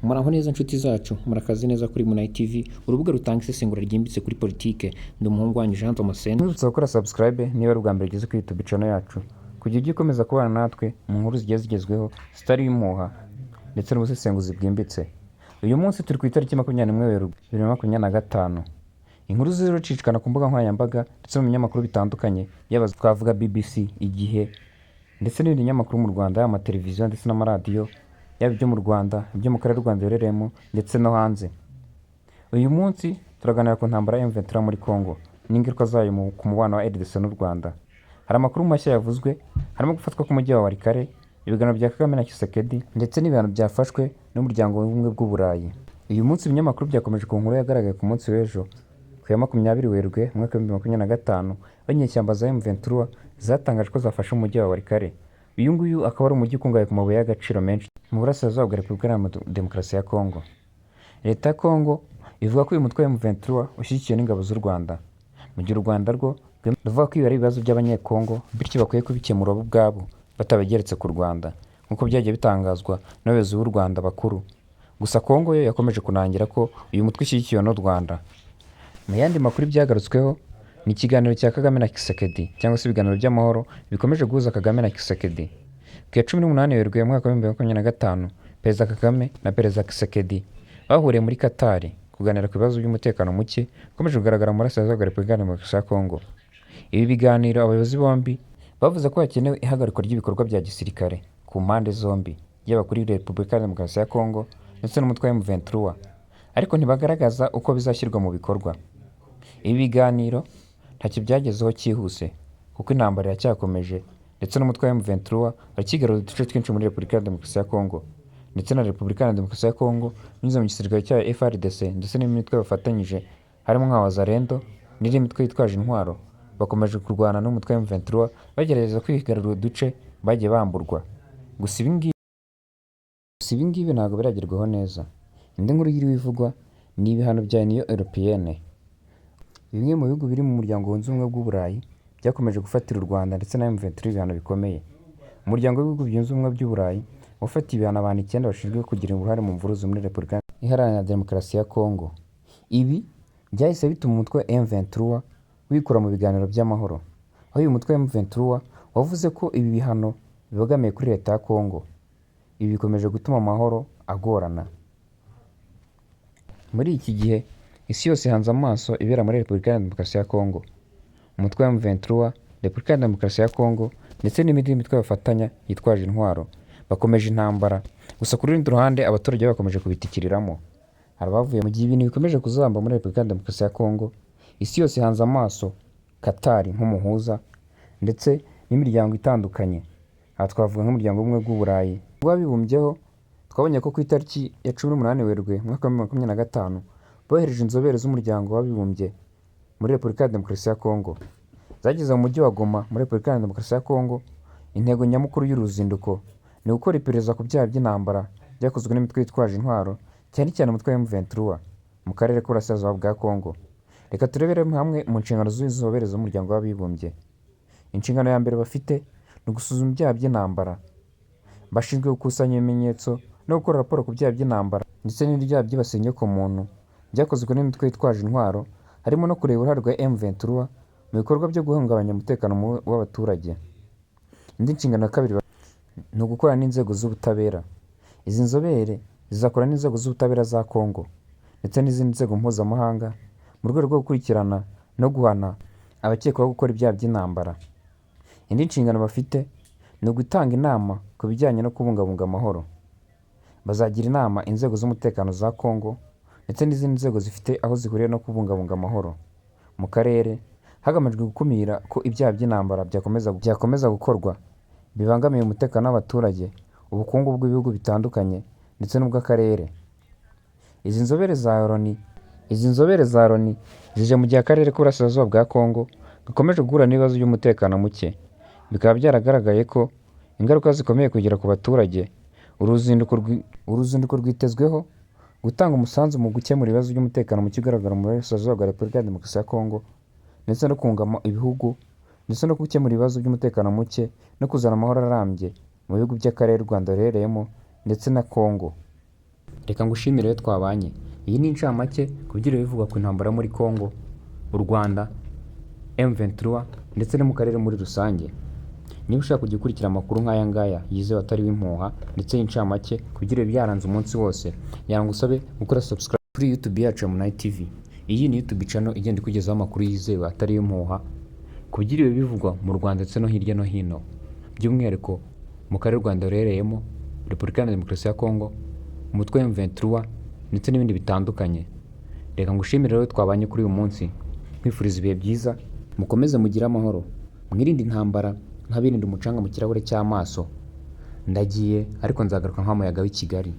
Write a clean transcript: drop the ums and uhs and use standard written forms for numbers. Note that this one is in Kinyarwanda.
Muraho neza nshuti zacu, murakaze neza kuri Munayi TV, urubuga rutanga isesengura ryimbitse kuri politike. Ndi umuhungu wanyu Jean Thomasene. Mwibutsa gukora subscribe niba ari ubwa mbere ugeze kuri YouTube channel yacu, kugira ujye ukomeza kubana natwe mu nkuru zigiye zigezweho zitari impuha ndetse n'ubusesenguzi bwimbitse. Uyu munsi turi ku itariki 21 Werurwe 2025. Inkuru ziracicikana ku mbuga nkoranyambaga ndetse no mu binyamakuru bitandukanye, yaba twavuga BBC, Igihe ndetse n'ibindi binyamakuru mu Rwanda, amateleviziyo ndetse n'amaradiyo, yaba ibyo mu Rwanda, ibyo mu karere u Rwanda ruherereyemo ndetse no hanze. Uyu munsi turaganira ku ntambara ya M23 muri Congo n'ingaruka zayo ku mubano wa RDC n'u Rwanda. Hari amakuru mashya yavuzwe, harimo gufatwa k'umujyi wa Walikale, ibiganiro bya Kagame na Tshisekedi ndetse n'ibihano byafashwe n'umuryango w'ubumwe bw'Uburayi. Uyu munsi ibinyamakuru byakomeje ku nkuru yagaragaye ku munsi w'ejo ku ya 20 Werurwe 2025, abanyeshyamba za M23 zatangaje ko zafashe umujyi wa Walikale. Uyu nguyu akaba ari umujyi ukungahaye ku mabuye y'agaciro menshi mu burasirazuba bwa Repubulika Iharanira Demokarasi ya Congo. Leta ya Congo ivuga ko uyu mutwe wa M23 ushyigikiwe n'ingabo z'u Rwanda, mu gihe u Rwanda rwo ruvuga ko ibi ari ibibazo by'abanyekongo, bityo bakwiye kubikemura bo ubwabo batabageretse ku Rwanda nk'uko byagiye bitangazwa n'abayobozi b'u Rwanda bakuru. Gusa Congo yo yakomeje kunangira ko uyu mutwe ushyigikiwe n'u Rwanda. Mu yandi makuru byagarutsweho ni ikiganiro cya Kagame na Tshisekedi, cyangwa se ibiganiro by'amahoro bikomeje guhuza Kagame na Tshisekedi. Ku ya 18 Werurwe 2025, Perezida Kagame na Perezida Tshisekedi bahuriye muri Qatar kuganira ku bibazo by'umutekano muke ukomeje kugaragara mu burasirazuba bwa Repubulika Iharanira Demokarasi ya Congo. Ibi biganiro abayobozi bombi bavuze ko hakenewe ihagarikwa ry'ibikorwa bya gisirikare ku mpande zombi, yaba kuri Repubulika Iharanira Demokarasi ya Congo ndetse n'umutwe wa M23, ariko ntibagaragaza uko bizashyirwa mu bikorwa. Ibi biganiro ntacyo byagezeho cyihuse kuko intambara iracyakomeje ndetse n'umutwe wa M23 bakigarura uduce twinshi muri Repubulika Iharanira Demokarasi ya Congo ndetse na Repubulika Iharanira Demokarasi ya Congo binyuze mu gisirikare cya FARDC ndetse n'imitwe bafatanyije harimo nka Wazalendo n'indi mitwe yitwaje intwaro, bakomeje kurwana n'umutwe wa M23 bagerageza kwigarurira uduce bagiye bamburwa. Gusa ibi ngibi ntabwo biragerwaho neza. Indi nkuru yiri bivugwa ni ibihano bya Union Européenne. Bimwe mu bihugu biri mu muryango wunze ubumwe bw'Uburayi byakomeje gufatira u Rwanda ndetse na M23 ibihano bikomeye. Umuryango w'ibihugu byunze ubumwe by'Uburayi wafatiye ibihano abantu 9 bashinzwe kugira uruhare mu mvuruzo muri Repubulika Iharanira Demokarasi ya Congo. Ibi byahise bituma umutwe M23 wikura mu biganiro by'amahoro, aho uyu mutwe M23 wavuze ko ibi bihano bibogamiye kuri leta ya Congo. Ibi bikomeje gutuma amahoro agorana. Muri iki gihe isi yose hanze amaso ibera muri Repubulika Iharanira Demokarasi ya Congo. Umutwe wa M23, Repubulika Iharanira Demokarasi ya Congo ndetse n'imindi mitwe bafatanya yitwaje intwaro bakomeje intambara. Gusa ku rundi ruhande abaturage bakomeje kubitikiriramo. Harabavuye mu gihe ibintu bikomeje kuzamba muri Repubulika Iharanira Demokarasi ya Congo, isi yose hanze amaso Qatar nk'umuhuza ndetse n'imiryango itandukanye. Aha twavuga nk'umuryango w'ubumwe bw'Uburayi wabibumbyeho. Twabonye ko ku itariki ya 18 Werurwe 2025 bohereje inzobere z'umuryango w'abibumbye muri Repubulika Iharanira Demokarasi ya Congo. Zageze mu mujyi wa Goma muri Repubulika Iharanira Demokarasi ya Congo. Intego nyamukuru y'uruzinduko ni gukora iperereza ku byaha by'intambara byakozwe n'imitwe yitwaje intwaro, cyane cyane umutwe wa M23 mu karere k'uburasirazuba bwa Congo. Reka turebere hamwe mu nshingano z'inzobere z'umuryango w'abibumbye. Inshingano ya mbere bafite ni gusuzuma ibyaha by'intambara. Bashinzwe gukusanya ibimenyetso no gukora raporo ku byaha by'intambara ndetse n'ibyaha byibasiye inyokomuntu byakozwe n'imitwe yitwaje intwaro, harimo no kureba uruhare rwa M23 mu bikorwa byo guhungabanya umutekano w'abaturage. Indi nshingano ya kabiri ni ugukorana n'inzego z'ubutabera. Izi nzobere zizakora n'inzego z'ubutabera za Congo ndetse n'izindi nzego mpuzamahanga mu rwego rwo gukurikirana no guhana abakekwaho gukora ibyaha by'intambara. Indi nshingano bafite ni ugutanga inama ku bijyanye no kubungabunga amahoro. Bazagira inama inzego z'umutekano za Congo ndetse n'izindi nzego zifite aho zihuriye no kubungabunga amahoro mu karere, hagamijwe gukumira ko ibyaha by'intambara byakomeza gukorwa bibangamiye umutekano w'abaturage, ubukungu bw'ibihugu bitandukanye ndetse n'ubw'akarere. Izi nzobere za Loni zije mu gihe akarere k'uburasirazuba bwa Congo gakomeje guhura n'ibibazo by'umutekano muke. Bikaba byaragaragaye ko ingaruka zikomeye kugera ku baturage. Uruzinduko rwitezweho gutanga umusanzu mu gukemura ibibazo by'umutekano muke ugaragara mu burasirazuba bwa Repubulika Iharanira Demokarasi ya Congo ndetse no kungama ibihugu ndetse no gukemura ibibazo by'umutekano muke no kuzana amahoro arambye mu bihugu by'akarere u Rwanda ruherereyemo ndetse na Congo. Reka ngushimire rero twabanye. Iyi ni incamake ku byiriwe bivugwa ku intambara yo muri Congo, u Rwanda, M23 ndetse no mu karere muri rusange. Niba ushaka kujya ukurikira amakuru nk'aya ngaya yizewe atari w'impuha ndetse y'incamake ku byiriwe byaranze umunsi wose, usabe gukora subscribe kuri YouTube yacu ya Munai TV. Iyi ni YouTube channel igenda ikugezaho amakuru yizewe atari w'impuha ku byiriwe bivugwa mu Rwanda ndetse no hirya no hino, by'umwihariko mu karere u Rwanda rurereyemo, Repubulika Iharanira Demokarasi ya Congo, umutwe wa M23 ndetse n'ibindi bitandukanye. Reka ngushimire rero twabanye kuri uyu munsi, nkwifuriza ibihe byiza, mukomeze mugire amahoro, mwirinde intambara nk'abirinda umucanga mu kirahure cy'amaso. Ndagiye ariko nzagaruka nk'umuyaga w'i Kigali.